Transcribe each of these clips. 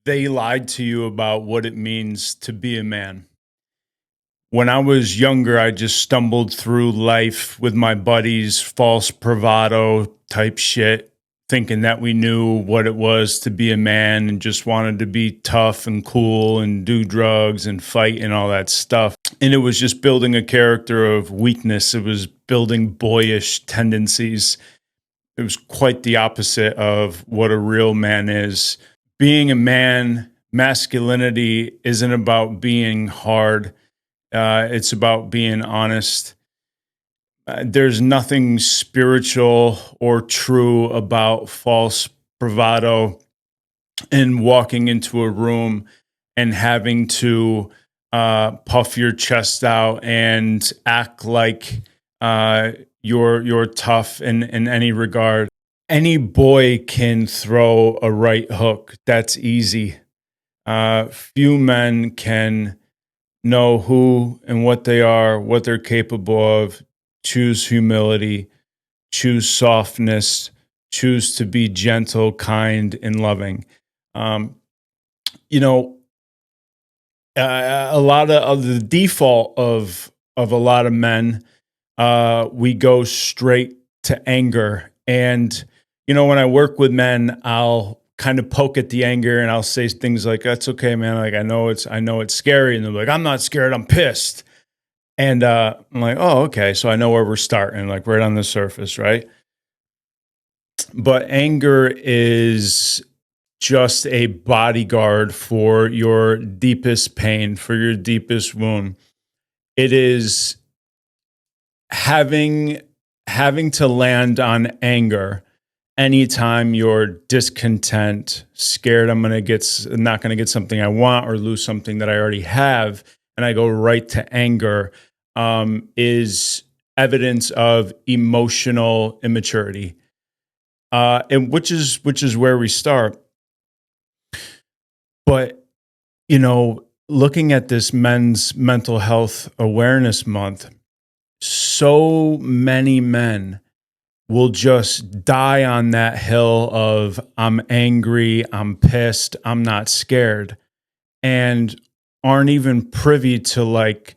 they lied to you about what it means to be a man. When I was younger, I just stumbled through life with my buddies, false bravado type shit, thinking that we knew what it was to be a man and just wanted to be tough and cool and do drugs and fight and all that stuff. And it was just building a character of weakness. It was building boyish tendencies. It was quite the opposite of what a real man is. Being a man, masculinity isn't about being hard. It's about being honest. There's nothing spiritual or true about false bravado and walking into a room and having to puff your chest out and act like you're tough in any regard. Any boy can throw a right hook. That's easy. Few men can know who and what they are, what they're capable of, choose humility, choose softness, choose to be gentle, kind, and loving. Um, you know, a lot of the default of a lot of men, we go straight to anger. And when I work with men, I'll kind of poke at the anger and I'll say things like, "That's okay, man. Like I know it's scary," and they're like, "I'm not scared. I'm pissed." And I'm like, "Oh, okay. So I know where we're starting, like right on the surface, right?" But anger is just a bodyguard for your deepest pain, for your deepest wound. It is having to land on anger anytime you're discontent, scared I'm not gonna get something I want or lose something that I already have, and I go right to anger, is evidence of emotional immaturity, and which is where we start. But looking at this Men's Mental Health Awareness Month, so many men will just die on that hill of I'm angry, I'm pissed, I'm not scared, and aren't even privy to like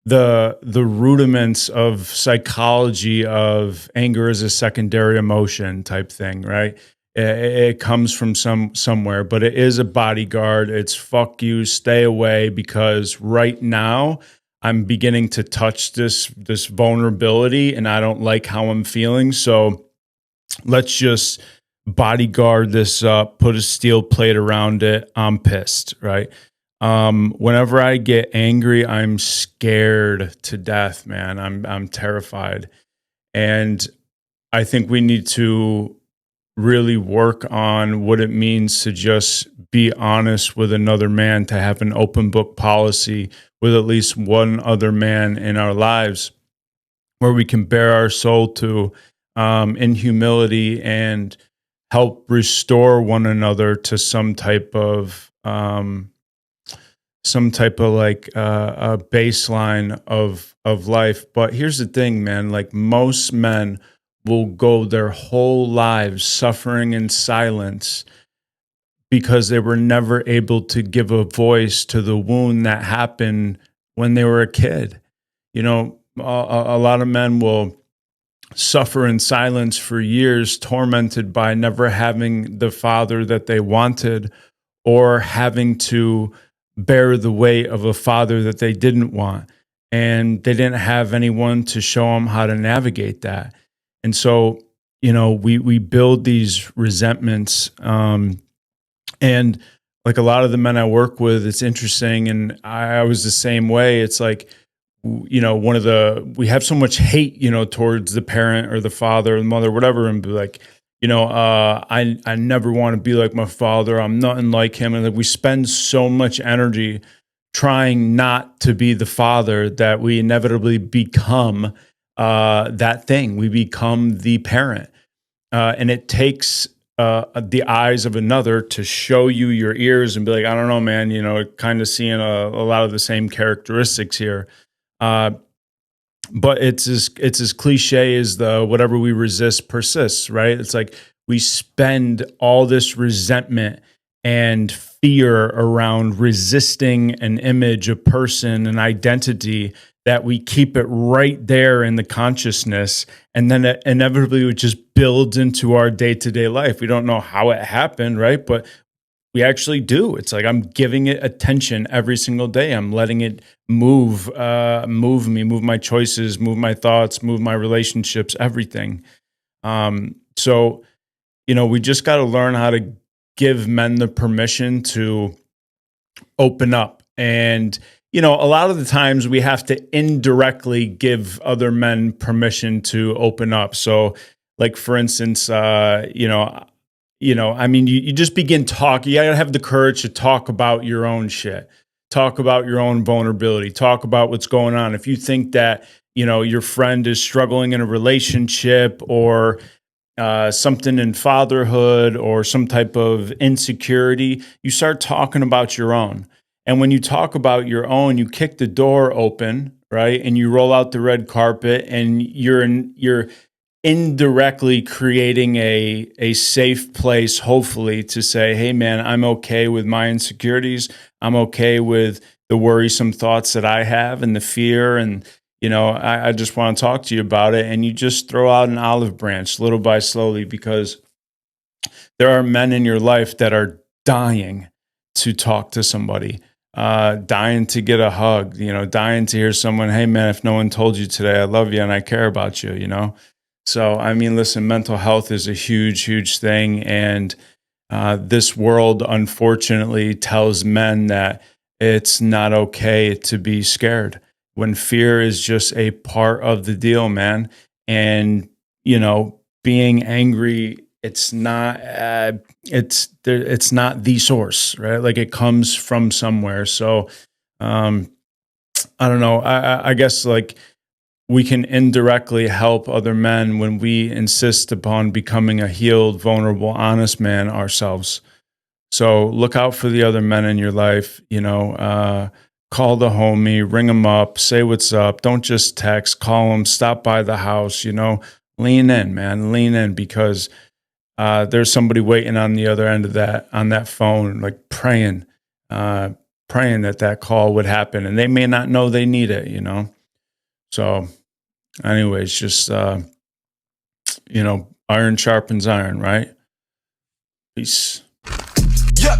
the rudiments of psychology of anger as a secondary emotion type thing, right? It comes from somewhere, but it is a bodyguard. It's fuck you, stay away, because right now I'm beginning to touch this vulnerability and I don't like how I'm feeling. So let's just bodyguard this up, put a steel plate around it. I'm pissed, right? Whenever I get angry, I'm scared to death, man. I'm terrified. And I think we need to really work on what it means to just be honest with another man, to have an open book policy with at least one other man in our lives where we can bare our soul to, in humility, and help restore one another to some type of like a baseline of life. But here's the thing, man, like most men will go their whole lives suffering in silence because they were never able to give a voice to the wound that happened when they were a kid. A lot of men will suffer in silence for years, tormented by never having the father that they wanted, or having to bear the weight of a father that they didn't want. And they didn't have anyone to show them how to navigate that. And so, we build these resentments. And like a lot of the men I work with, it's interesting. And I was the same way. It's like, we have so much hate, towards the parent or the father or the mother, whatever, and be like, I never want to be like my father. I'm nothing like him. And like we spend so much energy trying not to be the father that we inevitably become that thing. We become the parent. And it takes the eyes of another to show you your ears and be like, I don't know, man, kind of seeing a lot of the same characteristics here. But it's as cliche as the whatever we resist persists, right? It's like we spend all this resentment and fear around resisting an image, a person, an identity, that we keep it right there in the consciousness, and then it inevitably it just builds into our day-to-day life. We don't know how it happened, right? But we actually do. It's like I'm giving it attention every single day. I'm letting it move me, move my choices, move my thoughts, move my relationships, everything. So, we just got to learn how to give men the permission to open up. And, a lot of the times we have to indirectly give other men permission to open up. So, like, for instance, you just begin talking. You gotta have the courage to talk about your own shit, talk about your own vulnerability, talk about what's going on. If you think that, your friend is struggling in a relationship, or something in fatherhood, or some type of insecurity, you start talking about your own. And when you talk about your own, you kick the door open, right? And you roll out the red carpet, and you're indirectly creating a safe place, hopefully, to say, hey man, I'm okay with my insecurities. I'm okay with the worrisome thoughts that I have and the fear. And, I just want to talk to you about it. And you just throw out an olive branch little by slowly, because there are men in your life that are dying to talk to somebody, dying to get a hug, dying to hear someone, hey man, if no one told you today, I love you and I care about you, So, listen, mental health is a huge, huge thing. And this world, unfortunately, tells men that it's not okay to be scared, when fear is just a part of the deal, man. And, being angry, it's not the source, right? Like, it comes from somewhere. So, I don't know. I guess, like, we can indirectly help other men when we insist upon becoming a healed, vulnerable, honest man ourselves. So look out for the other men in your life. Call the homie, ring them up, say what's up. Don't just text, call them, stop by the house. Lean in, man, lean in, because there's somebody waiting on the other end of that phone, like praying that call would happen, and they may not know they need it. So, anyways, just, iron sharpens iron, right? Peace. Yep.